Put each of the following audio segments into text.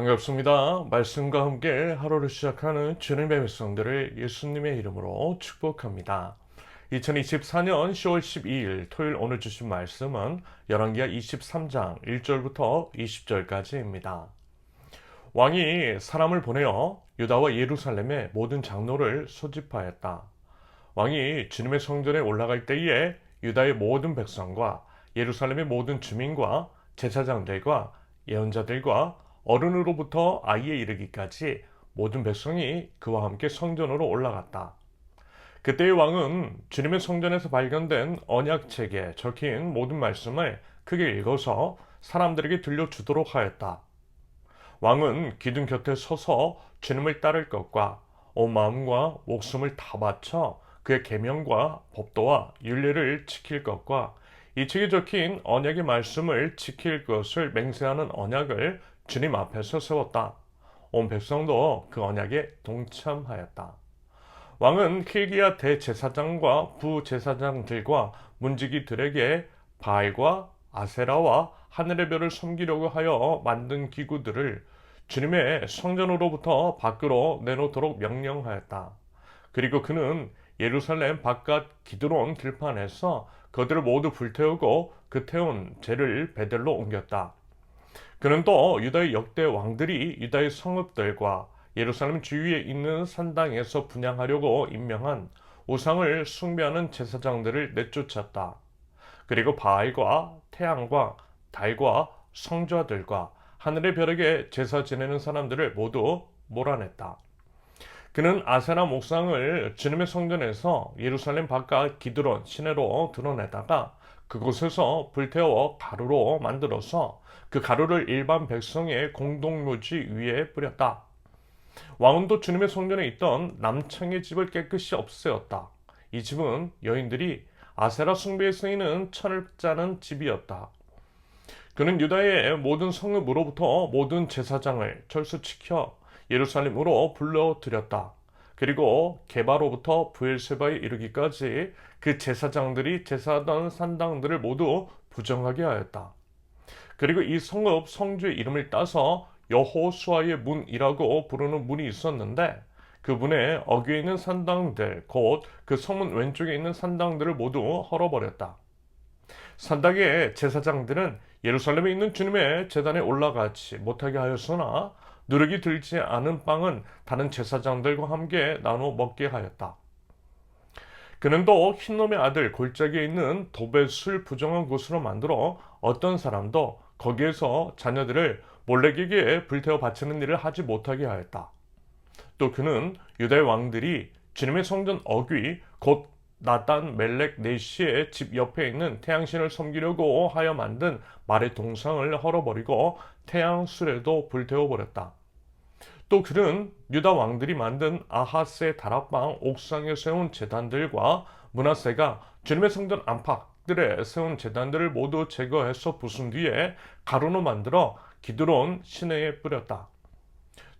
반갑습니다. 말씀과 함께 하루를 시작하는 주님의 백성들을 예수님의 이름으로 축복합니다. 2024년 10월 12일 토요일 오늘 주신 말씀은 열왕기하 23장 1절부터 20절까지입니다. 왕이 사람을 보내어 유다와 예루살렘의 모든 장로를 소집하였다. 왕이 주님의 성전에 올라갈 때에 유다의 모든 백성과 예루살렘의 모든 주민과 제사장들과 예언자들과 어른으로부터 아이에 이르기까지 모든 백성이 그와 함께 성전으로 올라갔다. 그때의 왕은 주님의 성전에서 발견된 언약책에 적힌 모든 말씀을 크게 읽어서 사람들에게 들려주도록 하였다. 왕은 기둥 곁에 서서 주님을 따를 것과 온 마음과 목숨을 다 바쳐 그의 계명과 법도와 율례를 지킬 것과 이 책에 적힌 언약의 말씀을 지킬 것을 맹세하는 언약을 주님 앞에서 세웠다. 온 백성도 그 언약에 동참하였다. 왕은 힐기야 대제사장과 부제사장들과 문지기들에게 바알과 아세라와 하늘의 별을 섬기려고 하여 만든 기구들을 주님의 성전으로부터 밖으로 내놓도록 명령하였다. 그리고 그는 예루살렘 바깥 기드론 들판에서 그들을 모두 불태우고 그 태운 재를 베델로 옮겼다. 그는 또 유다의 역대 왕들이 유다의 성읍들과 예루살렘 주위에 있는 산당에서 분향하려고 임명한 우상을 숭배하는 제사장들을 내쫓았다. 그리고 바알과 태양과 달과 성좌들과 하늘의 별에게 제사 지내는 사람들을 모두 몰아냈다. 그는 아세라 목상을 주님의 성전에서 예루살렘 바깥 기드론 시내로 드러내다가 그곳에서 불태워 가루로 만들어서 그 가루를 일반 백성의 공동묘지 위에 뿌렸다. 왕은 또 주님의 성전에 있던 남창의 집을 깨끗이 없애었다. 이 집은 여인들이 아세라 숭배에 쓰이는 천을 짜는 집이었다. 그는 유다의 모든 성읍으로부터 모든 제사장을 철수시켜 예루살렘으로 불러들였다. 그리고 게바로부터 브엘세바에 이르기까지 그 제사장들이 제사하던 산당들을 모두 부정하게 하였다. 그리고 이 성읍 성주의 이름을 따서 여호수아의 문이라고 부르는 문이 있었는데 그 문에 어귀에 있는 산당들 곧 그 성문 왼쪽에 있는 산당들을 모두 헐어버렸다. 산당의 제사장들은 예루살렘에 있는 주님의 제단에 올라가지 못하게 하였으나 누룩이 들지 않은 빵은 다른 제사장들과 함께 나눠 먹게 하였다. 그는 또 흰놈의 아들 골짜기에 있는 도벳을 부정한 곳으로 만들어 어떤 사람도 거기에서 자녀들을 몰렉에게 불태워 바치는 일을 하지 못하게 하였다. 또 그는 유다의 왕들이 주님의 성전 어귀 곧 나단 멜렉 네시의 집 옆에 있는 태양신을 섬기려고 하여 만든 말의 동상을 헐어버리고 태양 수레도 불태워버렸다. 또 그는 유다 왕들이 만든 아하스의 다락방 옥상에 세운 제단들과 므낫세가 주님의 성전 안팎들에 세운 제단들을 모두 제거해서 부순 뒤에 가루로 만들어 기드론 시내에 뿌렸다.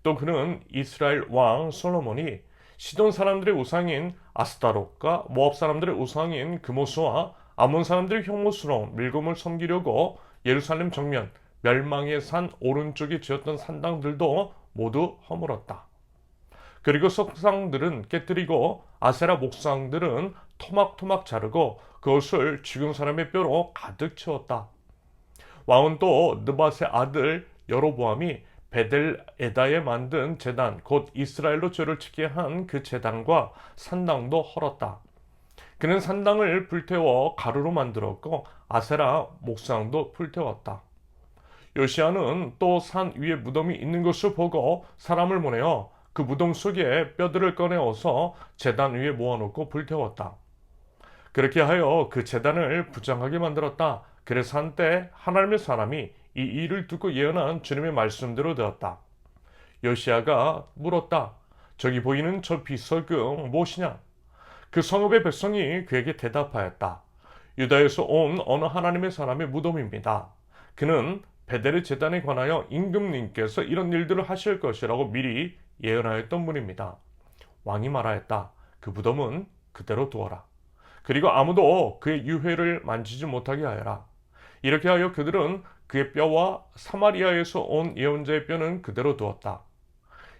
또 그는 이스라엘 왕 솔로몬이 시돈 사람들의 우상인 아스타롯과 모압 사람들의 우상인 그모스와 아몬 사람들의 흉모스러운 밀곰을 섬기려고 예루살렘 정면 멸망의 산 오른쪽에 지었던 산당들도 모두 허물었다. 그리고 석상들은 깨뜨리고 아세라 목상들은 토막토막 자르고 그것을 죽은 사람의 뼈로 가득 채웠다. 왕은 또 느밧의 아들 여로보암이 베델에다에 만든 제단 곧 이스라엘로 죄를 짓게 한 그 제단과 산당도 헐었다. 그는 산당을 불태워 가루로 만들었고 아세라 목상도 불태웠다. 요시아는 또 산 위에 무덤이 있는 것을 보고 사람을 보내어 그 무덤 속에 뼈들을 꺼내어서 제단 위에 모아놓고 불태웠다. 그렇게 하여 그 제단을 부정하게 만들었다. 그래서 한때 하나님의 사람이 이 일을 듣고 예언한 주님의 말씀대로 되었다. 요시아가 물었다. 저기 보이는 저 비석은 무엇이냐? 그 성읍의 백성이 그에게 대답하였다. 유다에서 온 어느 하나님의 사람의 무덤입니다. 그는 베델의 제단에 관하여 임금님께서 이런 일들을 하실 것이라고 미리 예언하였던 분입니다. 왕이 말하였다. 그 무덤은 그대로 두어라. 그리고 아무도 그의 유해를 만지지 못하게 하여라. 이렇게 하여 그들은 그의 뼈와 사마리아에서 온 예언자의 뼈는 그대로 두었다.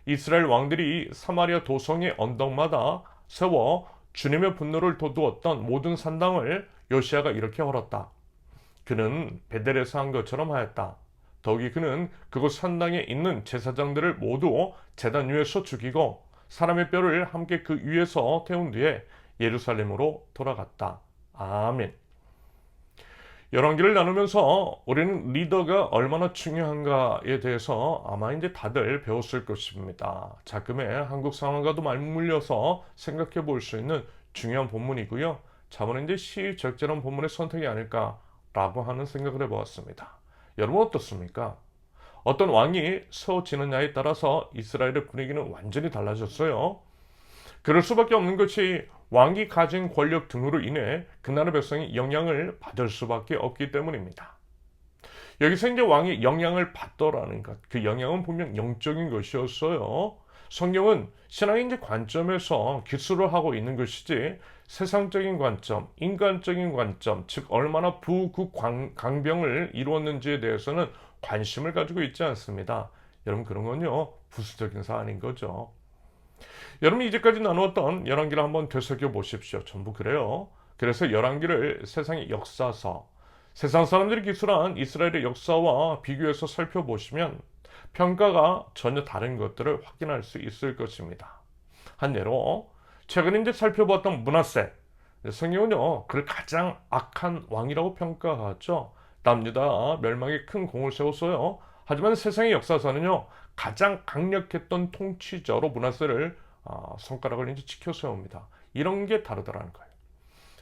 이스라엘 왕들이 사마리아 도성의 언덕마다 세워 주님의 분노를 돋우었던 모든 산당을 요시야가 이렇게 헐었다. 그는 베델에서 한 것처럼 하였다. 더욱이 그는 그곳 산당에 있는 제사장들을 모두 제단 위에서 죽이고 사람의 뼈를 함께 그 위에서 태운 뒤에 예루살렘으로 돌아갔다. 아멘. 열왕기를 나누면서 우리는 리더가 얼마나 중요한가에 대해서 아마 이제 다들 배웠을 것입니다. 자금의 한국 상황과도 맞물려서 생각해 볼 수 있는 중요한 본문이고요. 자문은 이제 시적절한 본문의 선택이 아닐까라고 하는 생각을 해보았습니다. 여러분 어떻습니까? 어떤 왕이 세워지느냐에 따라서 이스라엘의 분위기는 완전히 달라졌어요. 그럴 수밖에 없는 것이 왕이 가진 권력 등으로 인해 그 나라 백성이 영향을 받을 수밖에 없기 때문입니다. 여기서 이제 왕이 영향을 받더라는 것, 그 영향은 분명 영적인 것이었어요. 성경은 신앙의 이제 관점에서 기술을 하고 있는 것이지 세상적인 관점, 인간적인 관점, 즉 얼마나 강병을 이루었는지에 대해서는 관심을 가지고 있지 않습니다. 여러분 그런 건요 부수적인 사안인 거죠. 여러분 이제까지 나누었던 열왕기를 한번 되새겨 보십시오. 전부 그래요. 그래서 열왕기를 세상의 역사서, 세상 사람들이 기술한 이스라엘의 역사와 비교해서 살펴보시면 평가가 전혀 다른 것들을 확인할 수 있을 것입니다. 한 예로 최근에 이제 살펴보았던 므낫세, 성경은요 그를 가장 악한 왕이라고 평가하죠. 남유다 멸망에 큰 공을 세웠어요. 하지만 세상의 역사서는요 가장 강력했던 통치자로 므낫세를 손가락을 이제 치켜 세웁니다. 이런 게 다르더라는 거예요.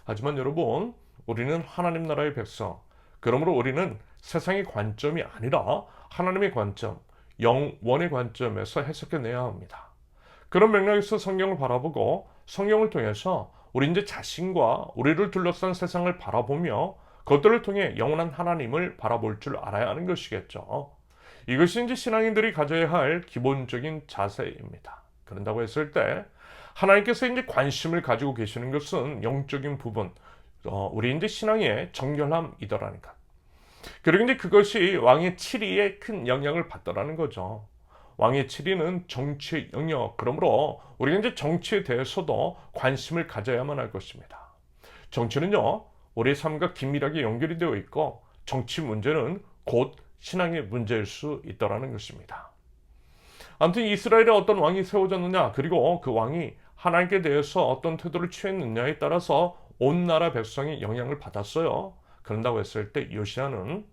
하지만 여러분, 우리는 하나님 나라의 백성. 그러므로 우리는 세상의 관점이 아니라 하나님의 관점, 영원의 관점에서 해석해내야 합니다. 그런 맥락에서 성경을 바라보고 성경을 통해서 우리 이제 자신과 우리를 둘러싼 세상을 바라보며 그것들을 통해 영원한 하나님을 바라볼 줄 알아야 하는 것이겠죠. 이것이 이제 신앙인들이 가져야 할 기본적인 자세입니다. 그런다고 했을 때 하나님께서 이제 관심을 가지고 계시는 것은 영적인 부분, 우리 이제 신앙의 정결함이더라는 것. 그리고 이제 그것이 왕의 치리에 큰 영향을 받더라는 거죠. 왕의 치리는 정치의 영역, 그러므로 우리가 이제 정치에 대해서도 관심을 가져야만 할 것입니다. 정치는요, 우리의 삶과 긴밀하게 연결이 되어 있고 정치 문제는 곧 신앙의 문제일 수 있더라는 것입니다. 아무튼 이스라엘에 어떤 왕이 세워졌느냐, 그리고 그 왕이 하나님께 대해서 어떤 태도를 취했느냐에 따라서 온 나라 백성이 영향을 받았어요. 그런다고 했을 때 요시야는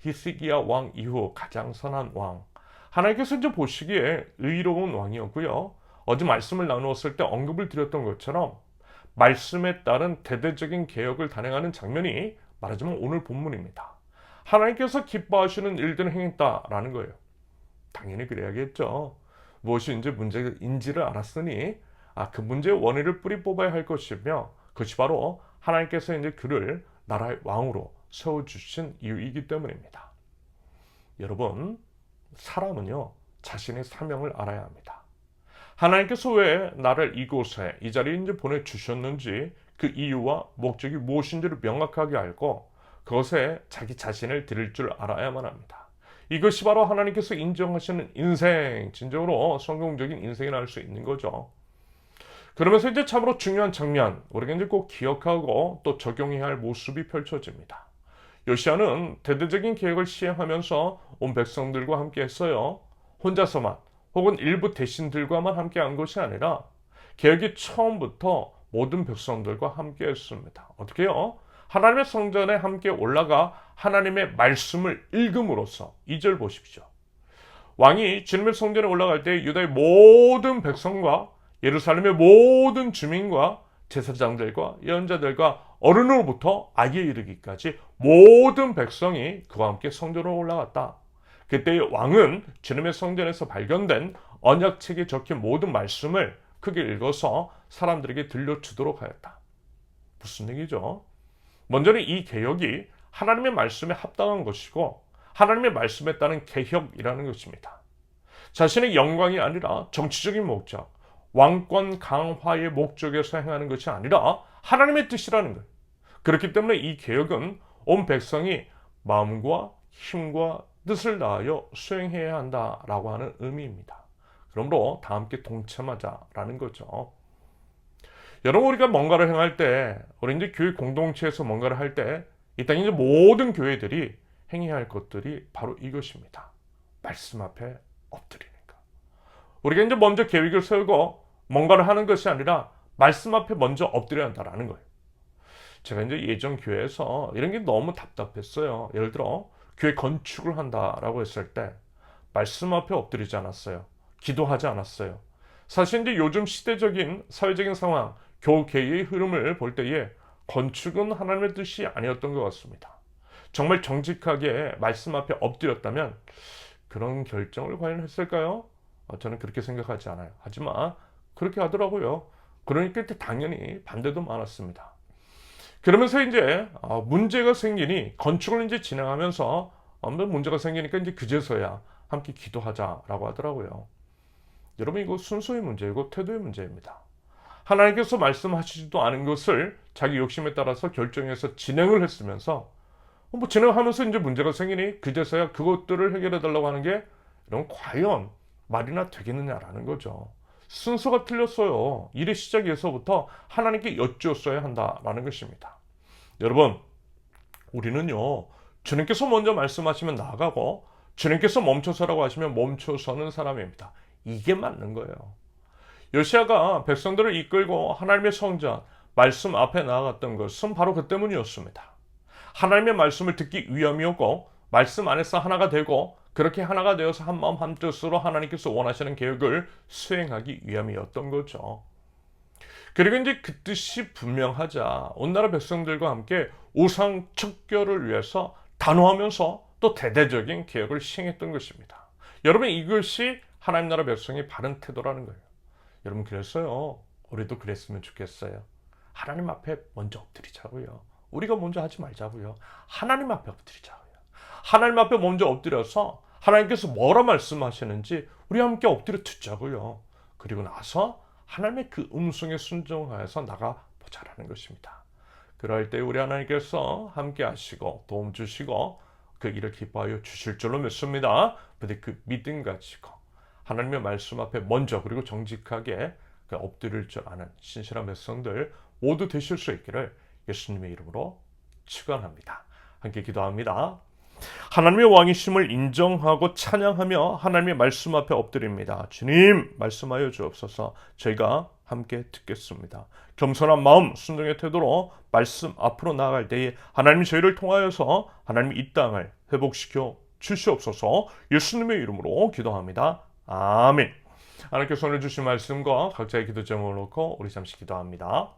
히스기야 왕 이후 가장 선한 왕, 하나님께서 이제 보시기에 의로운 왕이었고요. 어제 말씀을 나누었을 때 언급을 드렸던 것처럼 말씀에 따른 대대적인 개혁을 단행하는 장면이 말하자면 오늘 본문입니다. 하나님께서 기뻐하시는 일들을 행했다라는 거예요. 당연히 그래야겠죠. 무엇이 이제 문제인지를 알았으니 그 문제의 원인을 뿌리 뽑아야 할 것이며 그것이 바로 하나님께서 이제 그를 나라의 왕으로 세워주신 이유이기 때문입니다. 여러분, 사람은요 자신의 사명을 알아야 합니다. 하나님께서 왜 나를 이곳에 이 자리에 이제 보내주셨는지 그 이유와 목적이 무엇인지를 명확하게 알고 그것에 자기 자신을 드릴 줄 알아야만 합니다. 이것이 바로 하나님께서 인정하시는 인생, 진정으로 성공적인 인생이라 할 수 있는 거죠. 그러면서 이제 참으로 중요한 장면, 우리가 이제 꼭 기억하고 또 적용해야 할 모습이 펼쳐집니다. 요시야는 대대적인 계획을 시행하면서 온 백성들과 함께 했어요. 혼자서만 혹은 일부 대신들과만 함께 한 것이 아니라 계획이 처음부터 모든 백성들과 함께 했습니다. 어떻게요? 하나님의 성전에 함께 올라가 하나님의 말씀을 읽음으로써 2절 보십시오. 왕이 주님의 성전에 올라갈 때 유다의 모든 백성과 예루살렘의 모든 주민과 제사장들과 예언자들과 어른으로부터 아기에 이르기까지 모든 백성이 그와 함께 성전으로 올라갔다. 그때 왕은 주님의 성전에서 발견된 언약책에 적힌 모든 말씀을 크게 읽어서 사람들에게 들려주도록 하였다. 무슨 얘기죠? 먼저는 이 개혁이 하나님의 말씀에 합당한 것이고 하나님의 말씀에 따른 개혁이라는 것입니다. 자신의 영광이 아니라 정치적인 목적, 왕권 강화의 목적에서 행하는 것이 아니라 하나님의 뜻이라는 거예요. 그렇기 때문에 이 개혁은 온 백성이 마음과 힘과 뜻을 다하여 수행해야 한다라고 하는 의미입니다. 그러므로 다 함께 동참하자라는 거죠. 여러분, 우리가 뭔가를 행할 때, 우리 이제 교회 공동체에서 뭔가를 할 때, 일단 이제 모든 교회들이 행해야 할 것들이 바로 이것입니다. 말씀 앞에 엎드리는 것. 우리가 이제 먼저 계획을 세우고 뭔가를 하는 것이 아니라 말씀 앞에 먼저 엎드려야 한다라는 거예요. 제가 이제 예전 교회에서 이런 게 너무 답답했어요. 예를 들어 교회 건축을 한다라고 했을 때 말씀 앞에 엎드리지 않았어요. 기도하지 않았어요. 사실 이제 요즘 시대적인 사회적인 상황, 교계의 흐름을 볼 때에 건축은 하나님의 뜻이 아니었던 것 같습니다. 정말 정직하게 말씀 앞에 엎드렸다면 그런 결정을 과연 했을까요? 저는 그렇게 생각하지 않아요. 하지만 그렇게 하더라고요. 그러니까 당연히 반대도 많았습니다. 그러면서 이제 문제가 생기니 건축을 이제 진행하면서 문제가 생기니까 이제 그제서야 함께 기도하자라고 하더라고요. 여러분, 이거 순서의 문제이고 태도의 문제입니다. 하나님께서 말씀하시지도 않은 것을 자기 욕심에 따라서 결정해서 진행을 했으면서 진행하면서 이제 문제가 생기니 그제서야 그것들을 해결해 달라고 하는 게 이런 과연 말이나 되겠느냐라는 거죠. 순서가 틀렸어요. 일의 시작에서부터 하나님께 여쭈었어야 한다라는 것입니다. 여러분, 우리는요, 주님께서 먼저 말씀하시면 나아가고 주님께서 멈춰서라고 하시면 멈춰서는 사람입니다. 이게 맞는 거예요. 요시아가 백성들을 이끌고 하나님의 성전, 말씀 앞에 나아갔던 것은 바로 그 때문이었습니다. 하나님의 말씀을 듣기 위함이었고 말씀 안에서 하나가 되고 그렇게 하나가 되어서 한 마음 한 뜻으로 하나님께서 원하시는 계획을 수행하기 위함이었던 거죠. 그리고 이제 그 뜻이 분명하자 온 나라 백성들과 함께 우상 척결을 위해서 단호하면서 또 대대적인 계획을 시행했던 것입니다. 여러분, 이것이 하나님 나라 백성의 바른 태도라는 거예요. 여러분, 그래서요, 우리도 그랬으면 좋겠어요. 하나님 앞에 먼저 엎드리자고요. 우리가 먼저 하지 말자고요. 하나님 앞에 엎드리자고요. 하나님 앞에 먼저 엎드려서 하나님께서 뭐라 말씀하시는지 우리 함께 엎드려 듣자고요. 그리고 나서 하나님의 그 음성에 순종하여서 나가보자라는 것입니다. 그럴 때 우리 하나님께서 함께 하시고 도움 주시고 그 일을 기뻐하여 주실 줄로 믿습니다. 근데 그 믿음 가지고 하나님의 말씀 앞에 먼저 그리고 정직하게 엎드릴 줄 아는 신실한 백성들 모두 되실 수 있기를 예수님의 이름으로 축원합니다. 함께 기도합니다. 하나님의 왕이심을 인정하고 찬양하며 하나님의 말씀 앞에 엎드립니다. 주님, 말씀하여 주옵소서. 저희가 함께 듣겠습니다. 겸손한 마음, 순종의 태도로 말씀 앞으로 나아갈 때에 하나님이 저희를 통하여서 하나님이 이 땅을 회복시켜 주시옵소서. 예수님의 이름으로 기도합니다. 아멘. 하나님께서 오늘 주신 말씀과 각자의 기도 제목을 놓고 우리 잠시 기도합니다.